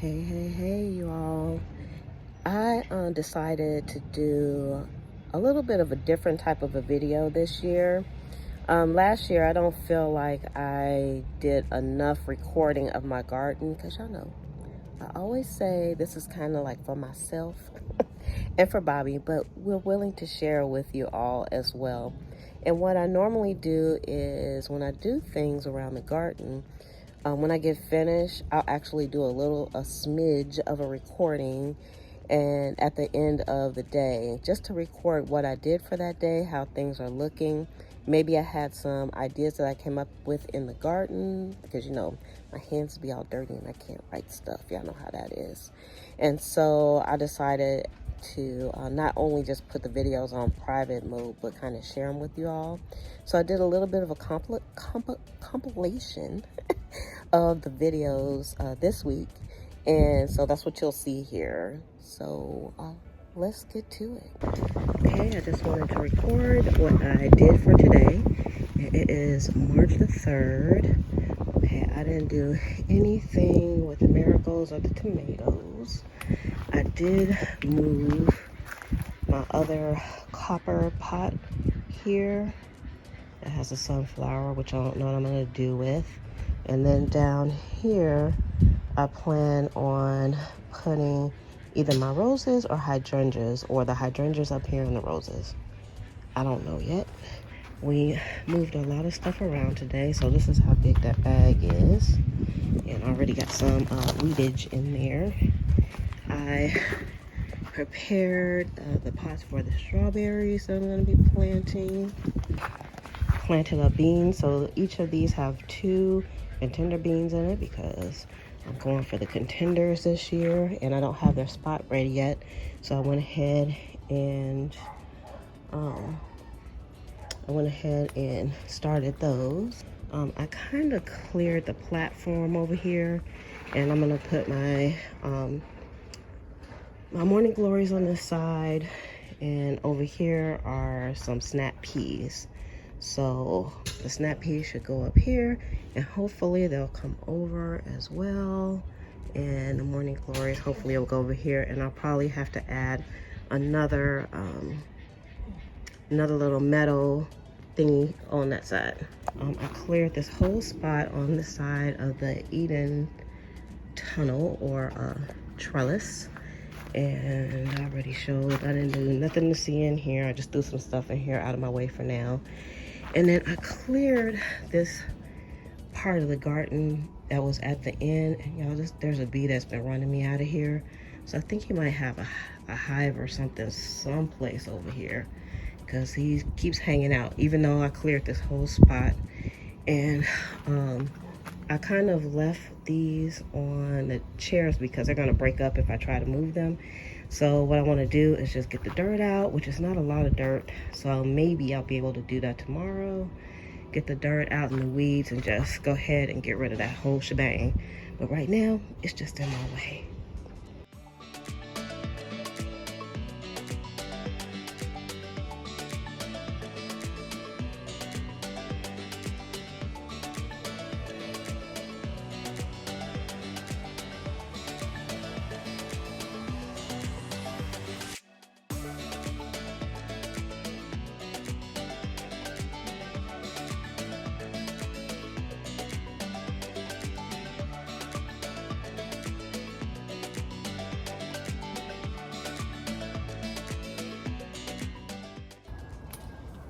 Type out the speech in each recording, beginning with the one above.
Hey, you all. I decided to do a little bit of a different type of a video this year. Last year, I don't feel like I did enough recording of my garden because y'all know, I always say this is kind of like for myself and for Bobby, but we're willing to share with you all as well. And what I normally do is when I do things around the garden, when I get finished, I'll actually do a smidge of a recording, and at the end of the day, just to record what I did for that day, how things are looking. Maybe I had some ideas that I came up with in the garden, because you know, my hands be all dirty and I can't write stuff. Y'all know how that is. And so I decided to not only just put the videos on private mode, but kind of share them with you all. So I did a little bit of a compilation of the videos this week, and so that's what you'll see here. So let's get to it. Okay, I just wanted to record what I did for today. It is March the 3rd. Okay, I didn't do anything with the marigolds or the tomatoes. I did move my other copper pot here. It has a sunflower, which I don't know what I'm going to do with. And then down here, I plan on putting either my roses or hydrangeas, or the hydrangeas up here and the roses. I don't know yet. We moved a lot of stuff around today, so this is how big that bag is. And I already got some weedage in there. I prepared the pots for the strawberries that I'm going to be planted up beans. So each of these have 2 contender beans in it because I'm going for the contenders this year and I don't have their spot ready yet. So I went ahead and started those. I kind of cleared the platform over here, and I'm gonna put my my morning glories on this side, and over here are some snap peas. So the snap peas should go up here, and hopefully they'll come over as well. And the morning glories hopefully will go over here, and I'll probably have to add another little metal thingy on that side. I cleared this whole spot on the side of the Eden tunnel or trellis, and I already showed I didn't do nothing to see in here. I just threw some stuff in here out of my way for now. And then I cleared this part of the garden that was at the end, and y'all, there's a bee that's been running me out of here. So I think he might have a hive or something someplace over here, because he keeps hanging out even though I cleared this whole spot. And I kind of left these on the chairs because they're going to break up if I try to move them. So what I want to do is just get the dirt out, which is not a lot of dirt, so maybe I'll be able to do that tomorrow. Get the dirt out and the weeds and just go ahead and get rid of that whole shebang. But right now, it's just in my way.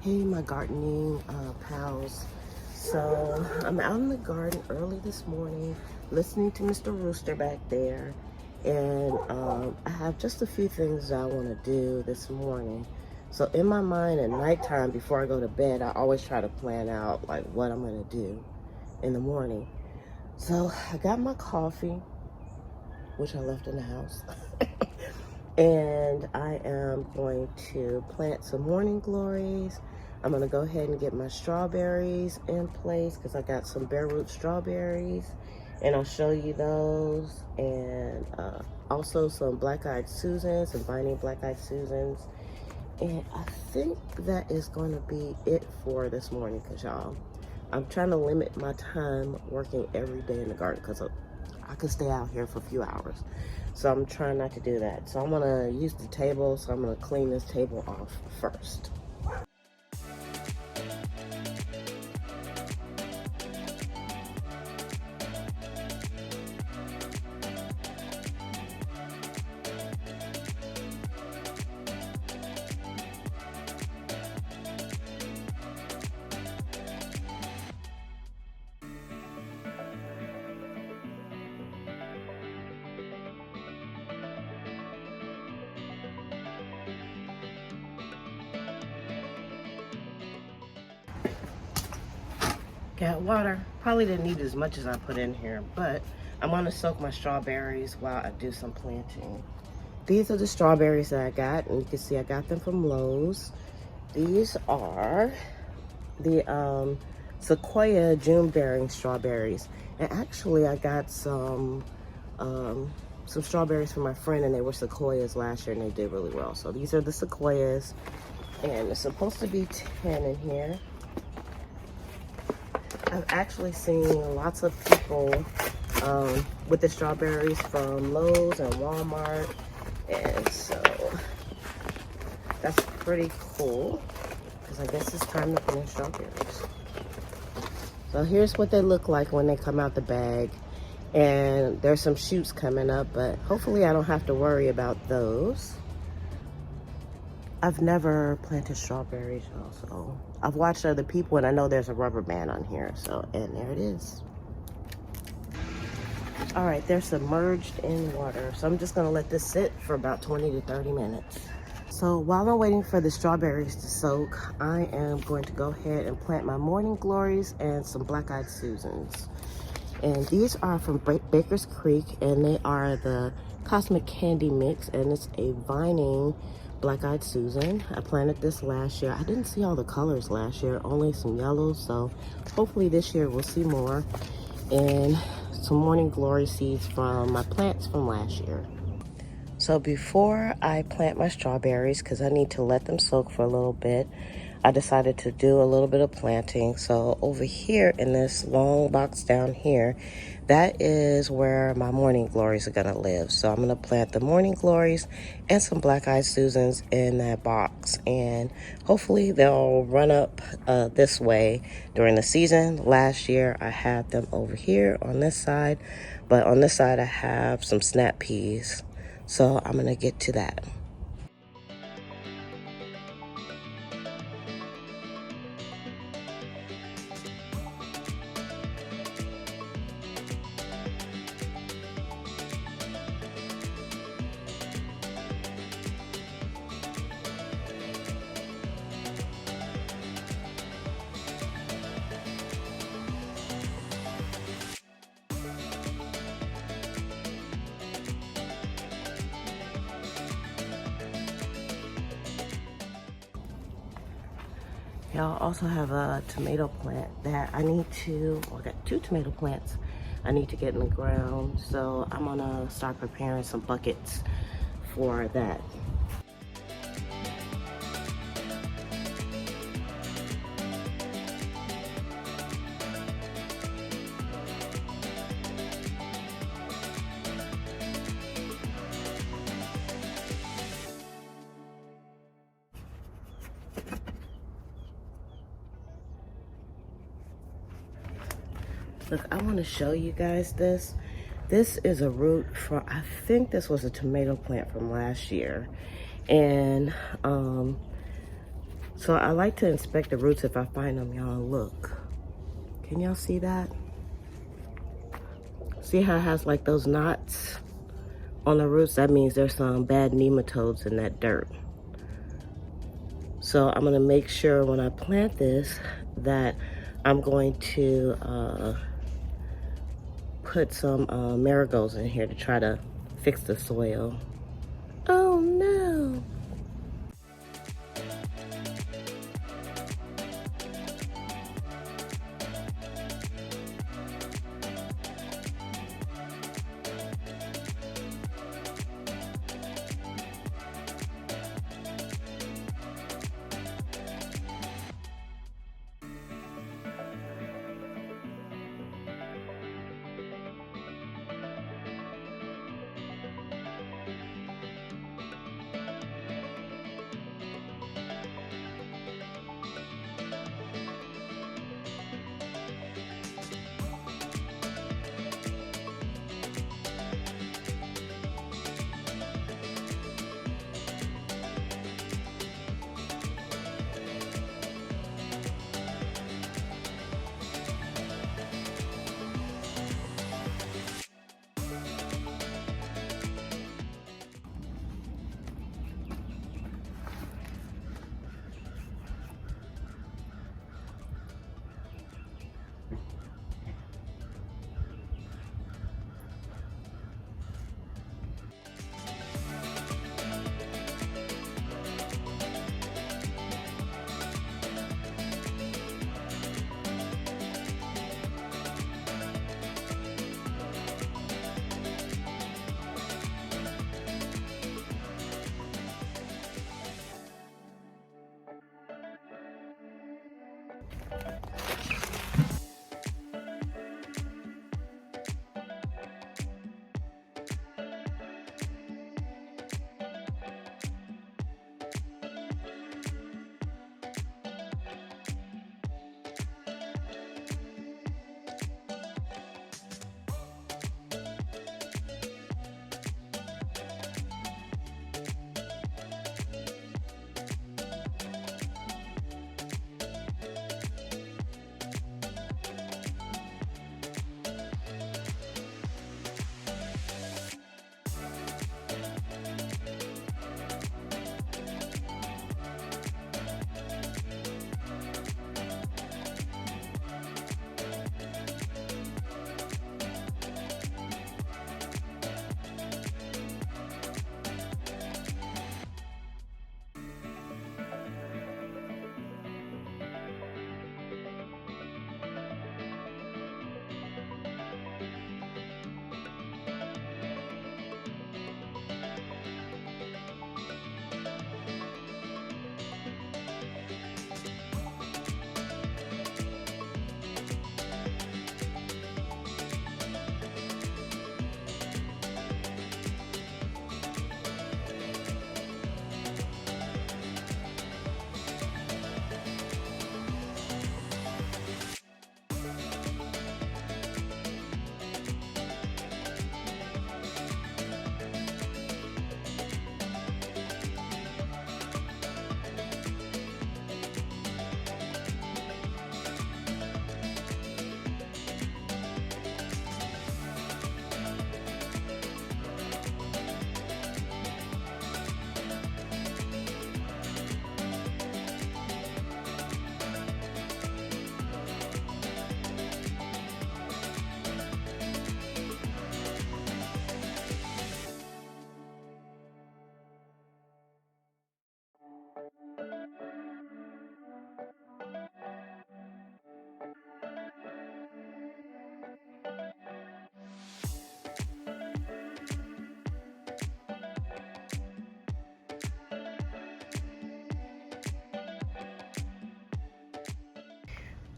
Hey, my gardening pals. So I'm out in the garden early this morning, listening to Mr. Rooster back there, and I have just a few things I want to do this morning. So in my mind at nighttime before I go to bed, I always try to plan out like what I'm going to do in the morning. So I got my coffee, which I left in the house. And I am going to plant some morning glories. I'm gonna go ahead and get my strawberries in place because I got some bare root strawberries, and I'll show you those. And also some black-eyed Susans, some binding black-eyed Susans. And I think that is going to be it for this morning, because y'all, I'm trying to limit my time working every day in the garden because I could stay out here for a few hours. So I'm trying not to do that. So I'm gonna use the table, so I'm gonna clean this table off first. Got water. Probably didn't need as much as I put in here, but I'm gonna soak my strawberries while I do some planting. These are the strawberries that I got, and you can see I got them from Lowe's. These are the Sequoia June bearing strawberries. And actually I got some strawberries from my friend, and they were Sequoias last year and they did really well. So these are the Sequoias, and it's supposed to be 10 in here. I've actually seen lots of people with the strawberries from Lowe's and Walmart, and so that's pretty cool, because I guess it's time to plant strawberries. So here's what they look like when they come out the bag, and there's some shoots coming up, but hopefully I don't have to worry about those. I've never planted strawberries, so I've watched other people, and I know there's a rubber band on here, so, and there it is. All right, they're submerged in water, so I'm just gonna let this sit for about 20 to 30 minutes. So while I'm waiting for the strawberries to soak, I am going to go ahead and plant my morning glories and some black-eyed Susans. And these are from Baker's Creek, and they are the Cosmic Candy Mix, and it's a vining black-eyed Susan. I planted this last year. I didn't see all the colors last year, only some yellows, so hopefully this year we'll see more. And some morning glory seeds from my plants from last year. So before I plant my strawberries, because I need to let them soak for a little bit, I decided to do a little bit of planting. So over here in this long box down here, that is where my morning glories are gonna live. So I'm gonna plant the morning glories and some black-eyed Susans in that box, and hopefully they'll run up this way during the season. Last year I had them over here on this side, but on this side I have some snap peas. So I'm gonna get to that. Y'all also have a tomato plant that I need to, well, I got 2 tomato plants I need to get in the ground. So I'm gonna start preparing some buckets for that. Look, I want to show you guys this. This is a root from, I think this was a tomato plant from last year. And so I like to inspect the roots if I find them, y'all. Look, can y'all see that? See how it has like those knots on the roots? That means there's some bad nematodes in that dirt. So I'm gonna make sure when I plant this that I'm going to put some marigolds in here to try to fix the soil. Oh no.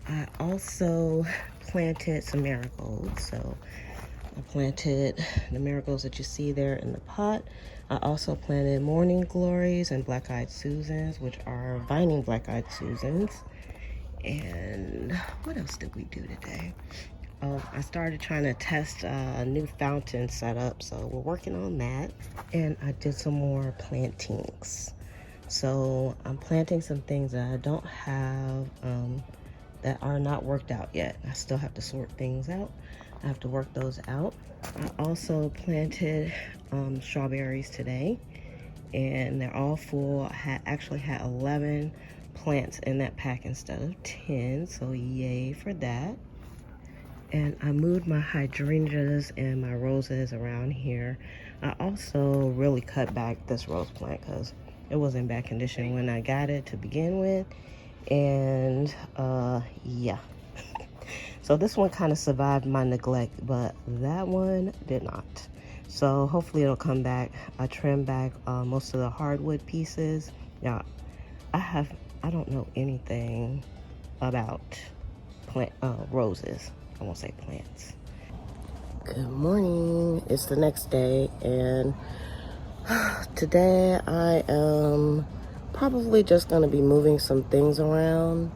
I also planted some marigolds. So I planted the marigolds that you see there in the pot. I also planted morning glories and black-eyed Susans, which are vining black-eyed Susans. And what else did we do today? I started trying to test a new fountain setup, so we're working on that. And I did some more plantings. So I'm planting some things that I don't have, that are not worked out yet. I still have to sort things out. I have to work those out. I also planted strawberries today, and they're all full. I actually had 11 plants in that pack instead of 10, so yay for that. And I moved my hydrangeas and my roses around here. I also really cut back this rose plant because it was in bad condition when I got it to begin with. And yeah. So this one kind of survived my neglect, but that one did not. So hopefully it'll come back. I trimmed back most of the hardwood pieces. Yeah, I don't know anything about roses. I won't say plants. Good morning. It's the next day, and today I am probably just going to be moving some things around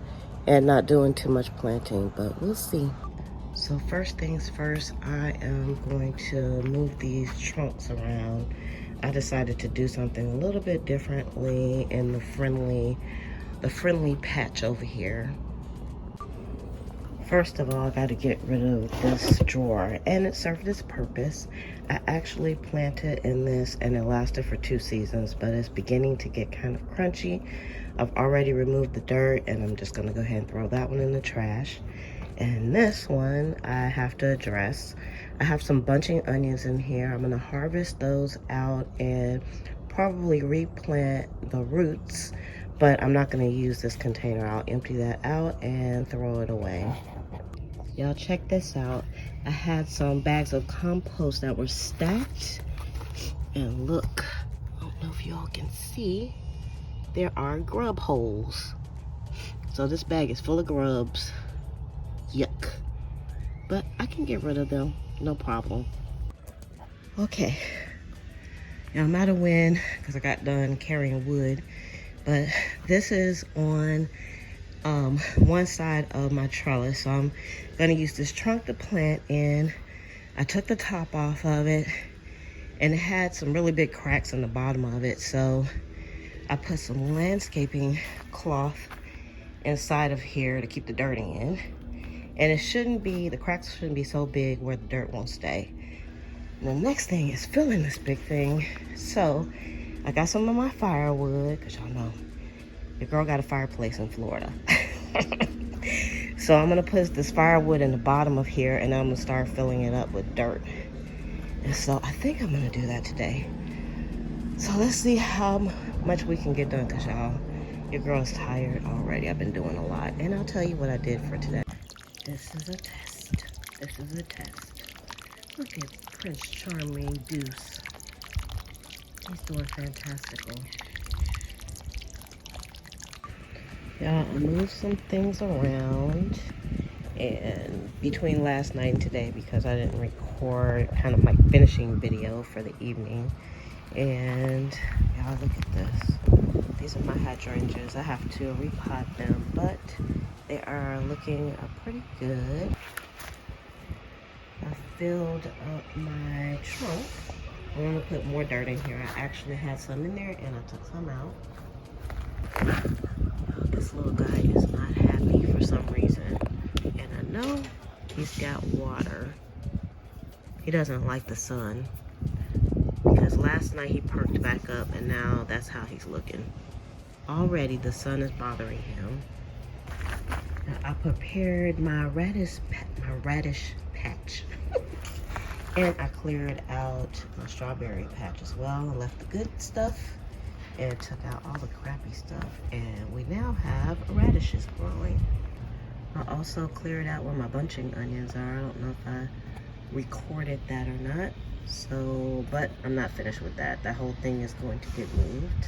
and not doing too much planting, but we'll see. So first things first, I am going to move these trunks around. I decided to do something a little bit differently in the friendly patch over here. First of all, I got to get rid of this drawer, and it served its purpose. I actually planted in this and it lasted for 2 seasons, but it's beginning to get kind of crunchy. I've already removed the dirt, and I'm just gonna go ahead and throw that one in the trash. And this one I have to address. I have some bunching onions in here. I'm gonna harvest those out and probably replant the roots, but I'm not gonna use this container. I'll empty that out and throw it away. Y'all check this out. I had some bags of compost that were stacked, and look, I don't know if y'all can see, there are grub holes. So this bag is full of grubs. Yuck. But I can get rid of them, no problem. Okay. Now I'm out of wind because I got done carrying wood. But this is on one side of my trellis. So I'm gonna use this trunk to plant in. I took the top off of it and it had some really big cracks in the bottom of it. So I put some landscaping cloth inside of here to keep the dirt in. And it shouldn't be, the cracks shouldn't be so big where the dirt won't stay. And the next thing is filling this big thing. So I got some of my firewood, because y'all know your girl got a fireplace in Florida. So I'm gonna put this firewood in the bottom of here and I'm gonna start filling it up with dirt. And so I think I'm gonna do that today. So let's see how much we can get done, because y'all, your girl's tired already. I've been doing a lot. And I'll tell you what I did for today. This is a test. This is a test. Look at Prince Charming Deuce. He's doing fantastical. Y'all, I moved some things around and between last night and today because I didn't record kind of my finishing video for the evening. And y'all, look at this. These are my hydrangeas. I have to repot them, but they are looking pretty good. I filled up my trunk. I want to put more dirt in here. I actually had some in there and I took some out. This little guy is not happy for some reason. And I know he's got water. He doesn't like the sun. Because last night he perked back up and now that's how he's looking. Already the sun is bothering him. Now, I prepared my radish patch. And I cleared out my strawberry patch as well. I left the good stuff and took out all the crappy stuff. And we now have radishes growing. I also cleared out where my bunching onions are. I don't know if I recorded that or not. So, but I'm not finished with that. That whole thing is going to get moved.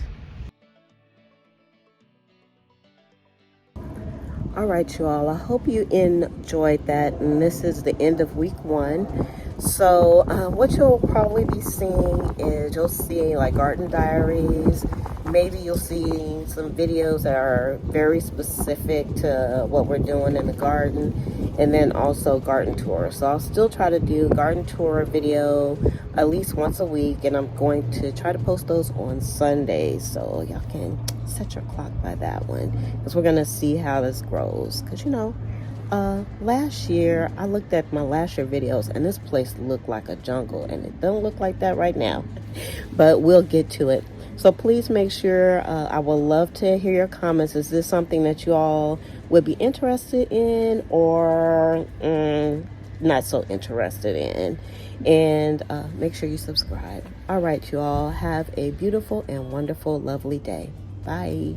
All right, you all, I hope you enjoyed that. And this is the end of week 1. So what you'll probably be seeing is you'll see like garden diaries. Maybe you'll see some videos that are very specific to what we're doing in the garden, and then also garden tours. So I'll still try to do garden tour video at least once a week, and I'm going to try to post those on Sundays, so y'all can set your clock by that one, because we're gonna see how this grows. Because you know, last year I looked at my last year videos and this place looked like a jungle, and it don't look like that right now. But we'll get to it. So please make sure, I would love to hear your comments. Is this something that you all would be interested in or not so interested in? And make sure you subscribe. All right, you all, have a beautiful and wonderful, lovely day. Bye.